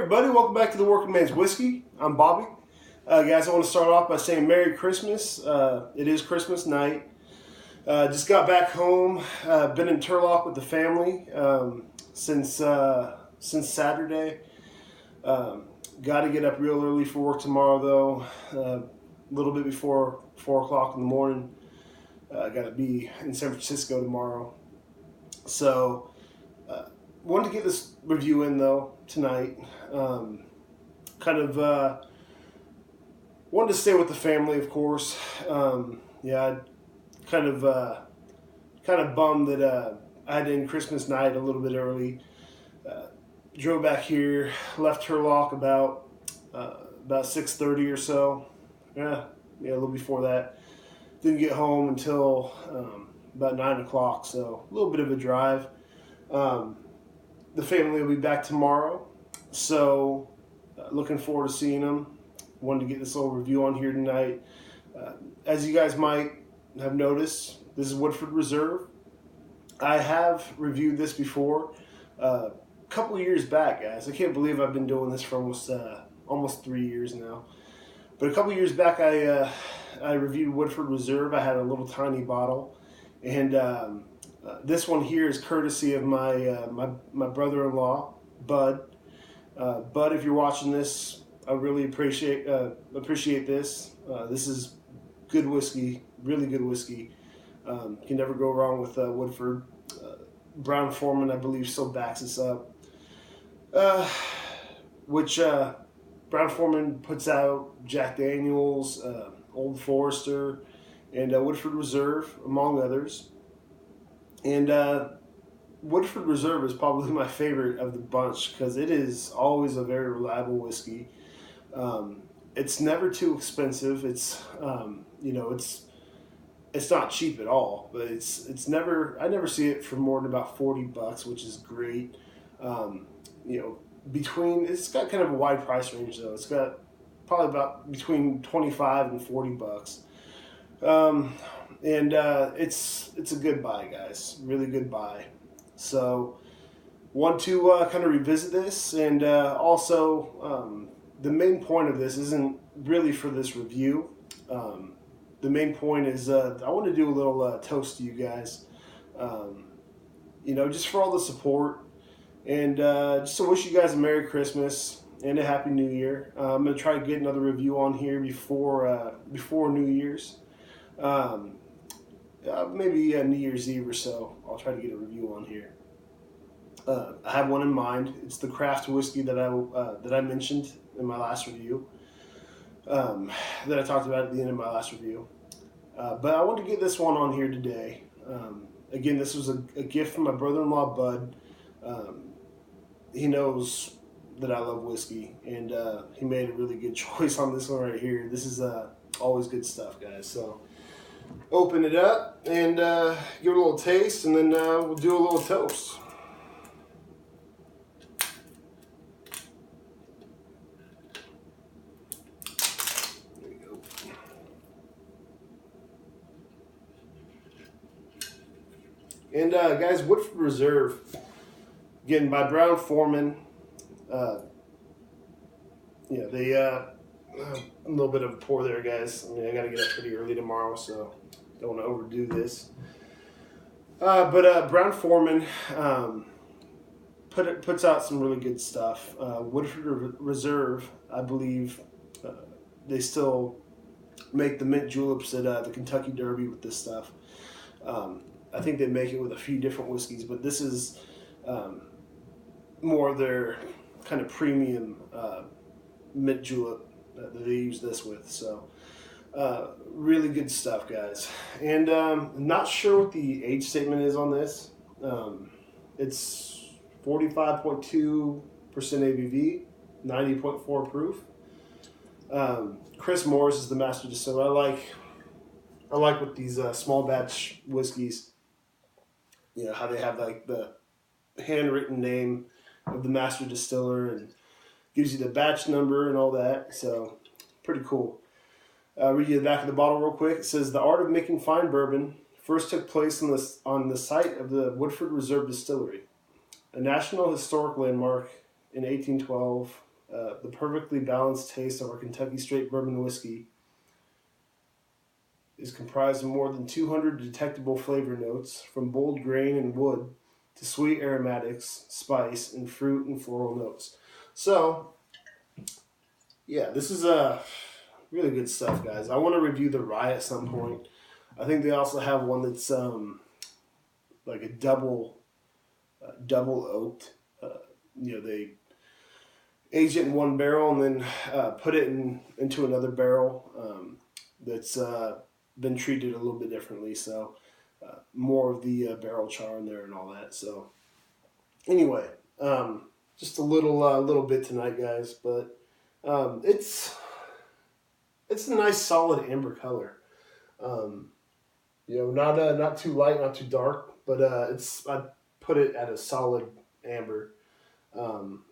everybody, welcome back to the Working Man's Whiskey. I'm Bobby. Guys, I want to start off by saying Merry Christmas. It is Christmas night. Just got back home. Been in Turlock with the family since Saturday. Got to get up real early for work tomorrow, though. A little bit before 4 o'clock in the morning. Got to be in San Francisco tomorrow. So, wanted to get this review in, though, tonight. Wanted to stay with the family, of course. I kind of bummed that I had to end Christmas night a little bit early. Drove back here, left Turlock about 6:30 or so. Yeah, a little before that. Didn't get home until about 9 o'clock, so a little bit of a drive. The family will be back tomorrow, so looking forward to seeing them. Wanted to get this little review on here tonight. As you guys might have noticed, this is Woodford Reserve. I have reviewed this before a couple of years back, guys. I can't believe I've been doing this for almost 3 years now. But a couple of years back, I reviewed Woodford Reserve. I had a little tiny bottle, and this one here is courtesy of my brother-in-law, Bud. Bud, if you're watching this, I really appreciate this. This is good whiskey, really good whiskey. Can never go wrong with Woodford. Brown Foreman, I believe, still backs us up. Which Brown Foreman puts out Jack Daniels, Old Forester, and Woodford Reserve, among others. And Woodford Reserve is probably my favorite of the bunch because it is always a very reliable whiskey. It's never too expensive. It's it's not cheap at all, but it's never, I never see it for more than about $40, which is great. It's got kind of a wide price range though. It's got probably about between $25 and $40. It's a good buy, guys. Really good buy. So, want to kind of revisit this, and also the main point of this isn't really for this review. The main point is I want to do a little toast to you guys. Just for all the support, and just to wish you guys a Merry Christmas and a Happy New Year. I'm gonna try to get another review on here before New Year's. Maybe New Year's Eve or so. I'll try to get a review on here. I have one in mind. It's the craft whiskey that I mentioned in my last review. That I talked about at the end of my last review. But I want to get this one on here today. Again, this was a gift from my brother-in-law, Bud. He knows that I love whiskey, and he made a really good choice on this one right here. This is always good stuff, guys. So open it up and give it a little taste, and then we'll do a little toast. There you go. And guys, Woodford Reserve, again, by Brown Foreman. A little bit of a pour there, guys. I got to get up pretty early tomorrow, so don't want to overdo this. But Brown Foreman puts out some really good stuff. Woodford Reserve, I believe, they still make the mint juleps at the Kentucky Derby with this stuff. I think they make it with a few different whiskeys, but this is more of their kind of premium mint julep that they use this with. So really good stuff, guys. And not sure what the age statement is on this. It's 45.2% ABV, 90.4 proof. Chris Morris is the master distiller. I like with these small batch whiskeys, how they have like the handwritten name of the master distiller and gives you the batch number and all that. So pretty cool. Read you the back of the bottle real quick. It says, the art of making fine bourbon first took place on the site of the Woodford Reserve Distillery, a National Historic Landmark in 1812 The perfectly balanced taste of our Kentucky Straight Bourbon Whiskey is comprised of more than 200 detectable flavor notes, from bold grain and wood to sweet aromatics, spice, and fruit and floral notes. So, yeah, this is really good stuff, guys. I want to review the rye at some point. I think they also have one that's like a double oaked. They age it in one barrel and then put it into another barrel that's been treated a little bit differently. So more of the barrel char in there and all that. So anyway, just a little bit tonight, guys, but it's a nice solid amber color. Um, not too light, not too dark, but I put it at a solid amber. Um,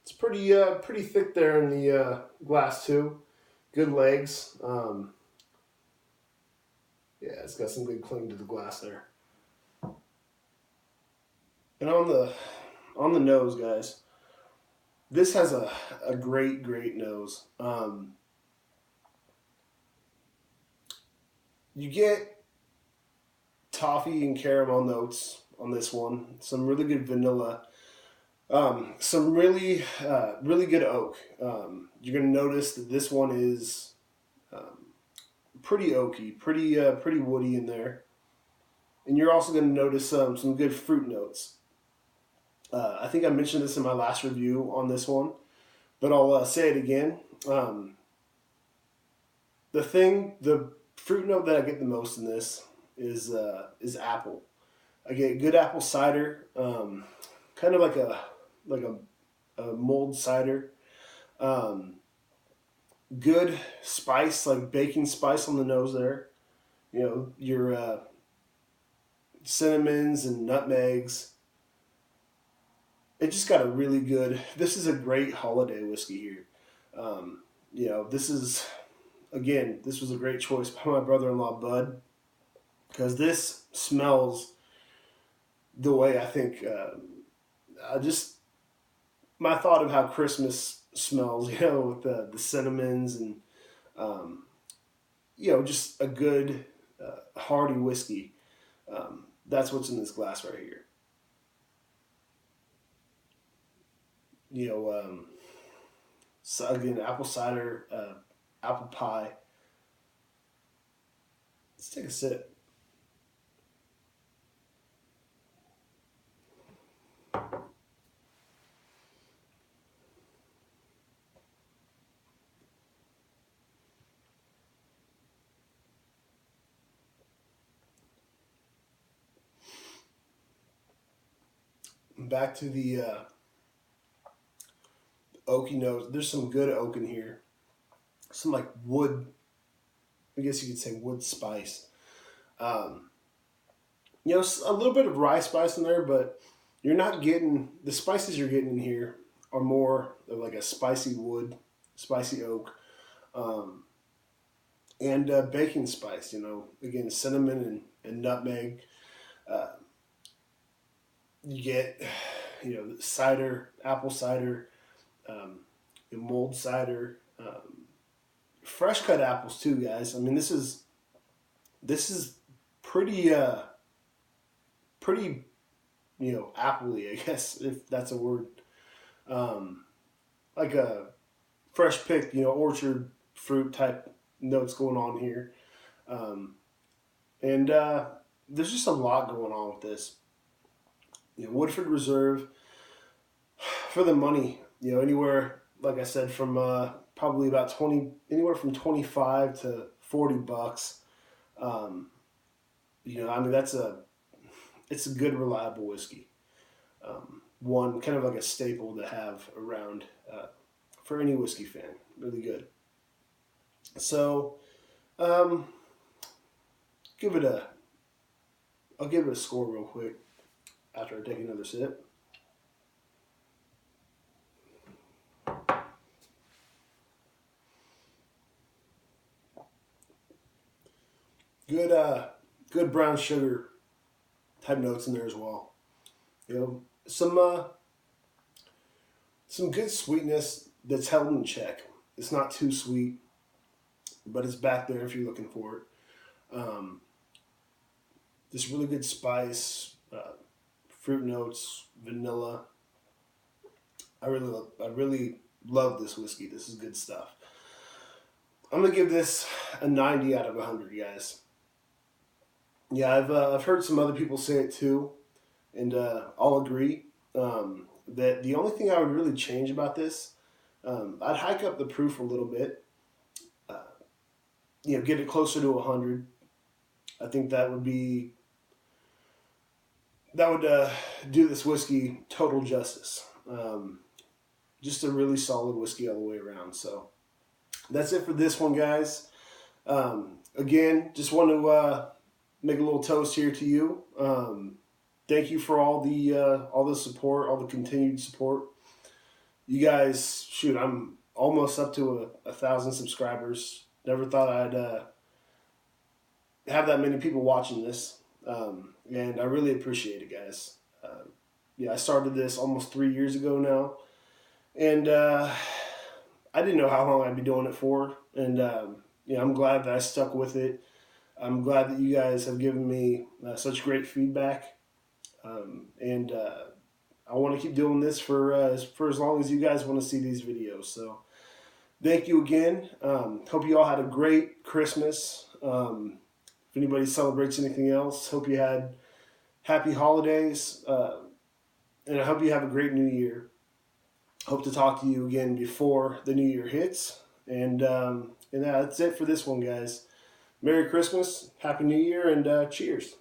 it's pretty thick there in the glass too. Good legs. Yeah, it's got some good cling to the glass there. And on the nose, guys, this has a great nose. You get toffee and caramel notes on this one. Some really good vanilla. Some really good oak. You're gonna notice that this one is um, pretty oaky, pretty woody in there, and you're also gonna notice some good fruit notes. I think I mentioned this in my last review on this one, but I'll say it again. Um, the fruit note that I get the most in this is apple. I get good apple cider, kind of like a mulled cider. Um, Good spice, like baking spice on the nose there. You know, your cinnamons and nutmegs. It just got a really good. This is a great holiday whiskey here. This is again. This was a great choice by my brother-in-law Bud, because this smells the way I think. I just my thought of how Christmas smells. With the cinnamons and um, just a good hearty whiskey. That's what's in this glass right here. You know, so again, apple cider, apple pie. Let's take a sip. Back to the oaky notes. There's some good oak in here. Some like wood. I guess you could say wood spice. Um, a little bit of rye spice in there, but you're not getting the spices you're getting in here are more of like a spicy wood, spicy oak, um, and baking spice. Again, cinnamon and nutmeg. Uh, you get, cider, apple cider, um, mulled cider, fresh cut apples too, guys. I mean, this is pretty pretty appley, I guess, if that's a word. Um, like a fresh picked, orchard fruit type notes going on here, um, and there's just a lot going on with this. Woodford Reserve for the money. Anywhere, like I said, from probably about anywhere from 25 to $40. Um, I mean it's a good reliable whiskey. One kind of like a staple to have around for any whiskey fan. Really good. So, um, give it a. I'll give it a score real quick after I take another sip. Good, good brown sugar type notes in there as well. Some some good sweetness that's held in check. It's not too sweet, but it's back there if you're looking for it. Um, this really good spice, fruit notes, vanilla. I really love this whiskey. This is good stuff. I'm gonna give this a 90 out of 100, guys. Yeah, I've heard some other people say it too, and I'll agree that the only thing I would really change about this, I'd hike up the proof a little bit. Uh, get it closer to 100. I think that would do this whiskey total justice. Just a really solid whiskey all the way around. So that's it for this one, guys. Again, just want to make a little toast here to you. Thank you for all the support, all the continued support. You guys, shoot, I'm almost up to 1,000 subscribers. Never thought I'd have that many people watching this, and I really appreciate it, guys. I started this almost 3 years ago now, and I didn't know how long I'd be doing it for, and I'm glad that I stuck with it. I'm glad that you guys have given me such great feedback, and I want to keep doing this for as long as you guys want to see these videos. So thank you again. Hope you all had a great Christmas. If anybody celebrates anything else, hope you had happy holidays, and I hope you have a great new year. Hope to talk to you again before the new year hits. And that's it for this one, guys. Merry Christmas, Happy New Year, and cheers.